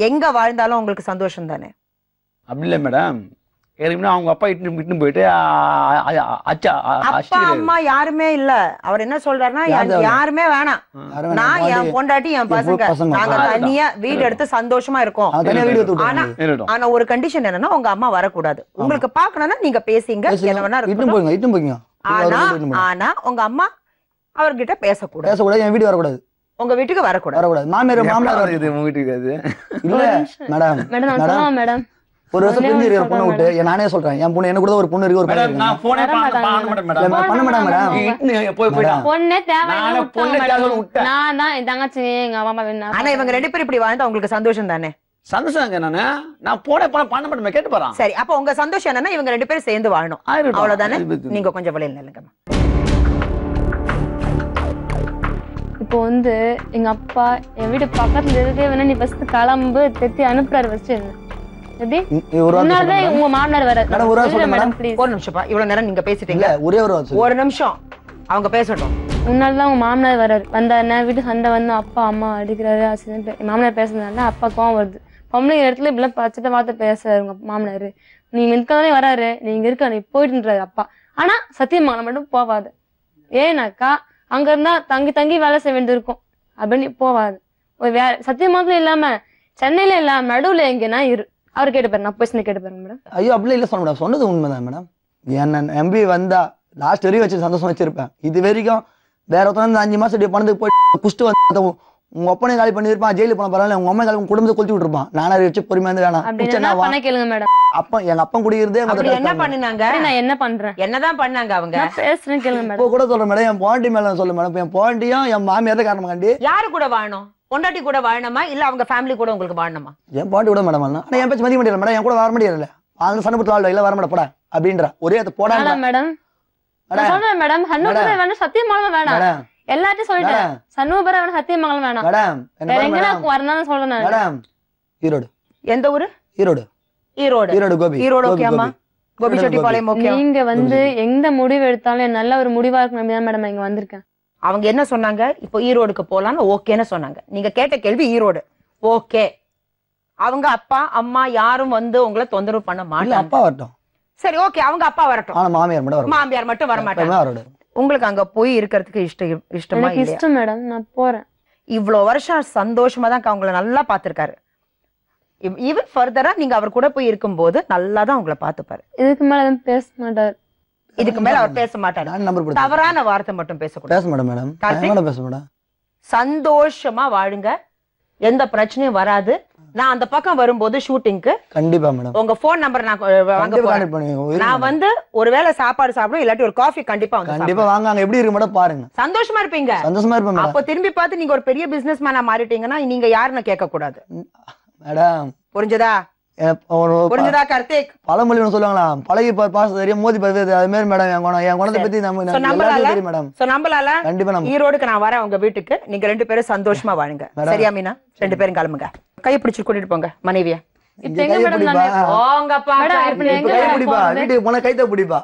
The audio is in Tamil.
எங்க வாழ்ந்தாலும் உங்களுக்கு சந்தோஷம் தானே? அப்படி இல்லை மேடம், ஏற்கனவே அவங்க அப்பா இட்டு போயிட்டு அப்பா அம்மா யாருமே இல்ல. அவர் என்ன சொல்றாருன்னா யாருமே வேணாம், நான் என் பொண்டாட்டி என் பசங்க நாங்க தனியா வீடு எடுத்து சந்தோஷமா இருக்கோம். ஆனா ஒரு கண்டிஷன் என்னன்னா உங்க அம்மா வரக்கூடாது. உங்களுக்கு பாக்கணும்னா நீங்க பேசிங்க, என்ன வேணா இருக்கட்டும். ஆனா உங்க அம்மா அவர்கிட்ட பேசக்கூடாது, என் வீடு வரக்கூடாது, உங்க வீட்டுக்கு வரக்கூடாது. மாமியார் வீட்டுக்கு இல்ல மேடம் மேடம் ஒரு வருஷம் பிரிஞ்சு இருக்கிற பொண்ணை விட்டு நானே சொல்றேன், என் பொண்ணு எனக்கு கூட ஒரு பொண்ணு இருக்கு, ஒரு பையன் இருக்கு. நான் போனே பண்ண மாட்டேன் மேடம். பொண்ணே தேவை. நான் தான் தங்கச்சி எங்க அம்மா வேணும். ஆனா இவங்க 2 பேரும் இப்படி வாழ்ந்தா உங்களுக்கு சந்தோஷம் தானே? சந்தோஷம் நான் போனே பண்ண மாட்டேன், கேட்டு போறான். சரி, அப்ப உங்க சந்தோஷம் என்னன்னா இவங்க 2 பேரும் சேர்ந்து வாழணும், அவ்வளவுதானே? நீங்க கொஞ்சம் வெளியில நில்லுங்கம்மா. இப்போ வந்து எங்க அப்பா என் வீட்டு பக்கத்துல இருக்கே வேணா நீ ஃபர்ஸ்ட் கிளம்பு தெத்தி அனுப்புறாரு ஃபர்ஸ்ட் என்ன எப்படி முன்னாடிதான் உங்க மாமனார் வர ஒரு நிமிஷம் இவ்வளவு நேரம் நீங்க பேசிட்டீங்க, ஒரு நிமிஷம் அவங்க பேசட்டும். முன்னாடிதான் உங்க மாமனார் வர்றாரு, வந்தாருன்னா வீட்டு சண்டை வந்து அப்பா அம்மா அடிக்கிறாரு, மாமனார் பேசுறதுனால அப்பா கோவம் வருது. பொம்பளை இடத்துல இப்படிலாம் பச்சத்தை பார்த்து பேசுறாரு உங்க மாமனாரு. நீங்க இருக்கதானே வராரு, நீங்க இருக்க நீ போயிட்டுன்றாரு அப்பா. ஆனா சத்தியமங்கலம் மட்டும் போவாது, ஏன்னாக்கா அங்க இருந்தா தங்கி தங்கி வேலை செய்ய வேண்டியது இருக்கும் அப்படின்னு போவாது. ஒரு சத்தியமங்கலம் இல்லாம சென்னையில இல்லாம நடுவுல எங்கன்னா இரு. அவரு கேட்டுப்பாரு, நான் பேசுன கேட்டுப்பாருங்க மேடம். ஐயோ அப்படி இல்ல சொல்ல மேடம், சொன்னது உண்மைதான் மேடம். என்ன எம்பி வந்தா லாஸ்ட் வரைக்கும் வச்சு சந்தோஷம் வச்சிருப்பேன். இது வரைக்கும் வேற ஒருத்தர் 5 மாசம் பணத்துக்கு போய் குஷ்டு வந்து உங்க ஒப்பனை காலி பண்ணிருப்பான், ஜெயிலுக்கு போன பரவாயில்ல, உங்க அம்மா காலி உங்க குடும்பத்தை கொளுத்தி விட்டுருப்பான். நானா வச்சு பொறுமையா இருந்து வேணாம் கேளுங்க மேடம். அப்பா எங்க அப்பா குடியிருந்தே என்ன பண்ணுனாங்க, நான் என்ன பண்றேன், என்னதான் பண்ணாங்க அவங்க பேசுறேன் கேளுங்க மேடம். இப்போ கூட சொல்றேன் மேடம், என் பாண்டி மேல சொல்ல மேடம், என் பாண்டியும் என் மாமியார் தான் காரணம் காண்டி. யாரு கூட வாழணும், பொண்டாட்டி கூட வாழணுமா இல்ல அவங்க ஃபேமிலி கூட உங்களுக்கு வாழணுமா? என் பாண்டி கூட மேடம் ஆனா என் பேச்சு மதிக்க முடியல மேடம், என் கூட வர முடியல, அவங்க சண்டை போட்டு வாழ்ல இல்ல வர மாட்டா போடா அப்படின்ற ஒரே அதை போடா மேடம். சொல்றேன் மேடம், சண்முகபுரம் வேணும், சத்தியமங்கலம் வேணாம், எல்லாத்தையும் சொல்லிட்டேன். சண்முகபுரம் வேணும், சத்தியமங்கலம் வேணாம் மேடம். எங்க வரணும்னு சொல்றேன் மேடம். ஈரோடு. எந்த ஊரு? ஈரோடு. ஈரோடு. ஈரோடு கோபி. ஈரோடு ஓகேமா, கோபிச்செட்டிப்பாளையம் ஓகே. நீங்க வந்து எந்த முடிவு எடுத்தாலும் நல்ல ஒரு முடிவா இருக்கணும் தான் மேடம் இங்க வந்திருக்கேன். அவங்க என்ன சொன்னாங்க, இப்போ ஈரோடுக்கு போலான்னு ஓகேன்னு சொன்னாங்க. நீங்க கேட்ட கேள்வி ஈரோடு ஓகே. அவங்க அப்பா அம்மா யாரும் வந்து உங்களை தொந்தரவு பண்ண மாட்டாங்க. அப்பா வரட்டும். சரி ஓகே, அவங்க அப்பா வரட்டும், ஆனா மாமியார் மட்டும் வர மாட்டாங்க. உங்களுக்கு அங்க போய் இருக்கிறதுக்கு இஷ்டமா? இஷ்டம் மேடம், நான் போறேன். இவ்வளவு வருஷம் சந்தோஷமா தான் அவங்களை நல்லா பாத்துருக்காரு. ஈவன் ஃபர்தரா நீங்க அவர் கூட போய் இருக்கும்போது நல்லா தான் உங்களை பாத்துப்பாரு. இதுக்கு மேல பேச மாட்டாரு, இதுக்கு மேல அவர் பேச மாட்டாரு. தவறான வார்த்தை மட்டும் பேசக்கூடாது. சந்தோஷமா வாழுங்க, எந்த பிரச்சனையும் வராது. நான் அந்த பக்கம் வரும்போது ஷூட்டிங்க்கு கண்டிப்பா மேடம் உங்க போன் நம்பர் நான் வந்து ஒருவேளை சாப்பாடு சாப்பிடும் இல்லாட்டி ஒரு காஃபி கண்டிப்பா வாங்க. அங்க எப்படி இருக்கு மேடம் பாருங்க, சந்தோஷமா இருப்பீங்க. அப்ப திரும்பி பார்த்து நீங்க ஒரு பெரிய பிசினஸ் மேனா மாறிட்டீங்கன்னா நீங்க யாருன்னு கேட்க கூடாது மேடம். புரிஞ்சதா? புரிஞ்சதா கார்த்திக்? பழமொழி சொல்லுவாங்களா, பழகி பாச தெரியும் மோதி பார்த்து அது மாதிரி மேடம். என் குணத்தை பத்தி நம்பலால கண்டிப்பா ஈரோடுக்கு நான் வரேன் உங்க வீட்டுக்கு. நீங்க 2 பேரும் சந்தோஷமா வாழுங்க, சரியா மீனா? 2 பேரும் கிளம்புங்க, கையை பிடிச்சு கூட்டிட்டு போங்க மனைவிய. வீட்டுக்கு போன கைத்த பிடிப்பா.